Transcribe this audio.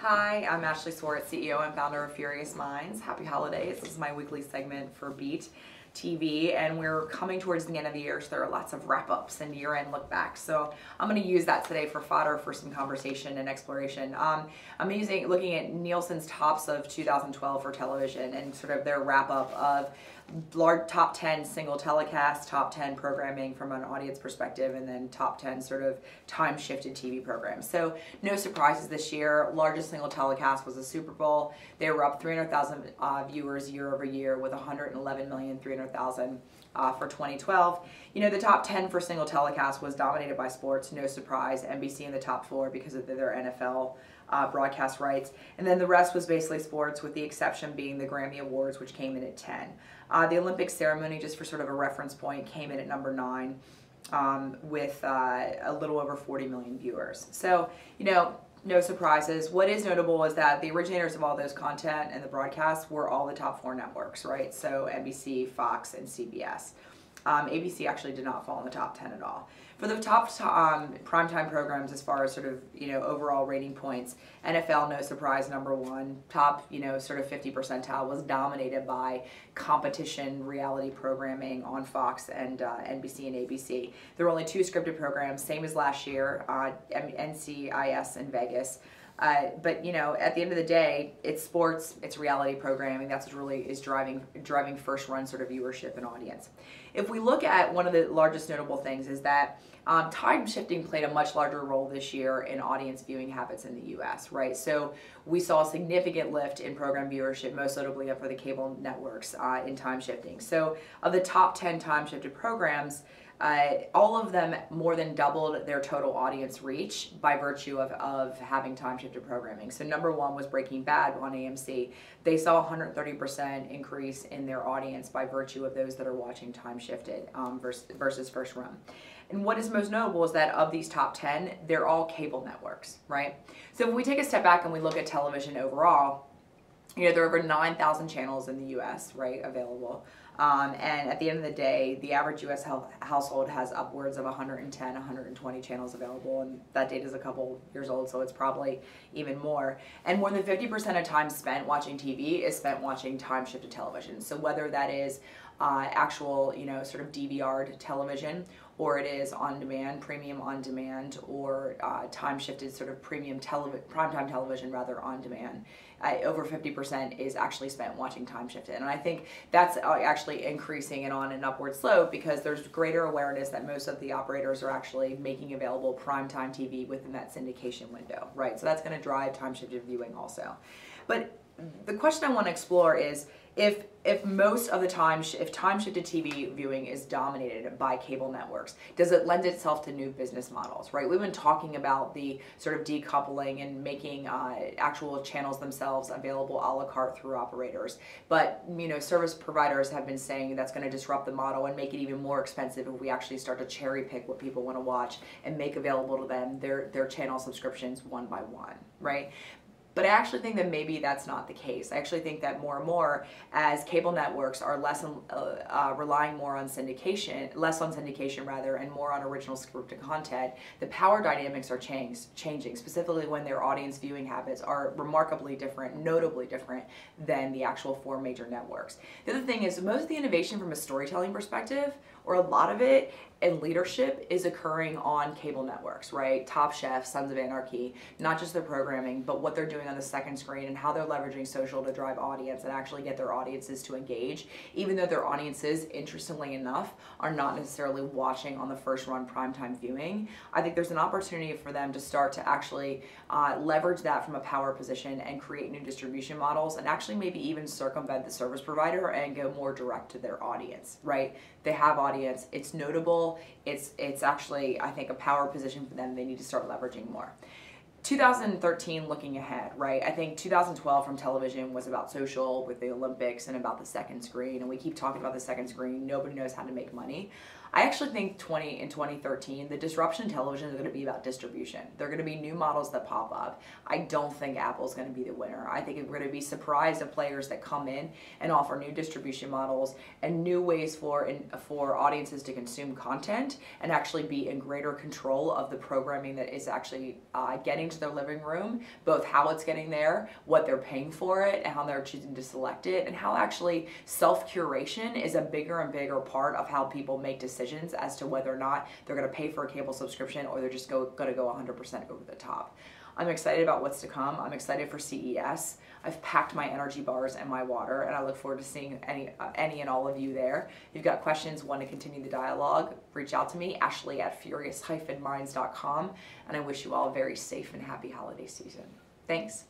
Hi, I'm Ashley Swartz, CEO and founder of Furious Minds. Happy holidays. This is my weekly segment for Beat TV, and we're coming towards the end of the year, so there are lots of wrap-ups and year-end look-backs. So I'm going to use that today for fodder for some conversation and exploration. I'm looking at Nielsen's tops of 2012 for television and sort of their wrap-up of large top 10 single telecasts, top 10 programming from an audience perspective, and then top 10 sort of time-shifted TV programs. So no surprises this year. Largest single telecast was the Super Bowl. They were up 300,000 viewers year over year with 111,300,000 for 2012. You know, the top 10 for single telecast was dominated by sports, no surprise. NBC in the top 4 because of their NFL broadcast rights. And then the rest was basically sports, with the exception being the Grammy Awards, which came in at 10. The Olympic ceremony, just for sort of a reference point, came in at number 9 with a little over 40 million viewers. So, you know, no surprises. What is notable is that the originators of all those content and the broadcasts were all the top 4 networks, right? So NBC, Fox, and CBS. ABC actually did not fall in the top 10 at all. For the top primetime programs, as far as sort of, you know, overall rating points, NFL, no surprise, number 1. Top, you know, sort of 50 percentile was dominated by competition reality programming on Fox and NBC and ABC. There were only 2 scripted programs, same as last year, NCIS and Vegas. But you know, at the end of the day, it's sports, it's reality programming. That's what really is driving first run sort of viewership and audience. If we look at one of the largest notable things is that time shifting played a much larger role this year in audience viewing habits in the U.S., right? So we saw a significant lift in program viewership, most notably for the cable networks in time shifting. So of the top 10 time shifted programs, all of them more than doubled their total audience reach by virtue of having time-shifted programming. So number 1 was Breaking Bad on AMC. They saw a 130% increase in their audience by virtue of those that are watching time-shifted versus first run. And what is most notable is that of these top 10, they're all cable networks, right? So if we take a step back and we look at television overall, you know, there are over 9,000 channels in the U.S., right, available. And at the end of the day, the average U.S. household has upwards of 110, 120 channels available, and that data is a couple years old, so it's probably even more. And more than 50% of time spent watching TV is spent watching time-shifted television. So whether that is actual, you know, sort of DVR'd television, or it is on demand, premium on demand, or time-shifted sort of primetime television rather on demand. Over 50% is actually spent watching time-shifted. And I think that's actually increasing and on an upward slope because there's greater awareness that most of the operators are actually making available primetime TV within that syndication window, right? So that's going to drive time-shifted viewing also. But the question I want to explore is, if most of the time, if time-shifted TV viewing is dominated by cable networks, does it lend itself to new business models, right? We've been talking about the sort of decoupling and making actual channels themselves available a la carte through operators. But, you know, service providers have been saying that's going to disrupt the model and make it even more expensive if we actually start to cherry pick what people want to watch and make available to them their channel subscriptions one by one, right? But I actually think that maybe that's not the case. I actually think that more and more, as cable networks are relying more on syndication, less on syndication rather, and more on original scripted content, the power dynamics are changing, specifically when their audience viewing habits are remarkably different, notably different than the actual 4 major networks. The other thing is most of the innovation from a storytelling perspective, or a lot of it, and leadership is occurring on cable networks, right? Top Chef, Sons of Anarchy, not just their programming, but what they're doing on the second screen and how they're leveraging social to drive audience and actually get their audiences to engage, even though their audiences, interestingly enough, are not necessarily watching on the first run primetime viewing. I think there's an opportunity for them to start to actually leverage that from a power position and create new distribution models and actually maybe even circumvent the service provider and go more direct to their audience, right? They have audience, it's notable, it's actually, I think, a power position for them they need to start leveraging more. 2013 looking ahead, right? I think 2012 from television was about social with the Olympics and about the second screen, and we keep talking about the second screen. Nobody knows how to make money. I actually think in 2013, the disruption in television is going to be about distribution. There are going to be new models that pop up. I don't think Apple's going to be the winner. I think we're going to be surprised at players that come in and offer new distribution models and new ways for audiences to consume content and actually be in greater control of the programming that is actually getting to their living room, both how it's getting there, what they're paying for it, and how they're choosing to select it, and how actually self-curation is a bigger and bigger part of how people make decisions as to whether or not they're going to pay for a cable subscription or they're just going to go 100% over the top. I'm excited about what's to come. I'm excited for CES. I've packed my energy bars and my water, and I look forward to seeing any and all of you there. If you've got questions, want to continue the dialogue, reach out to me, Ashley@furious-minds.com, and I wish you all a very safe and happy holiday season. Thanks.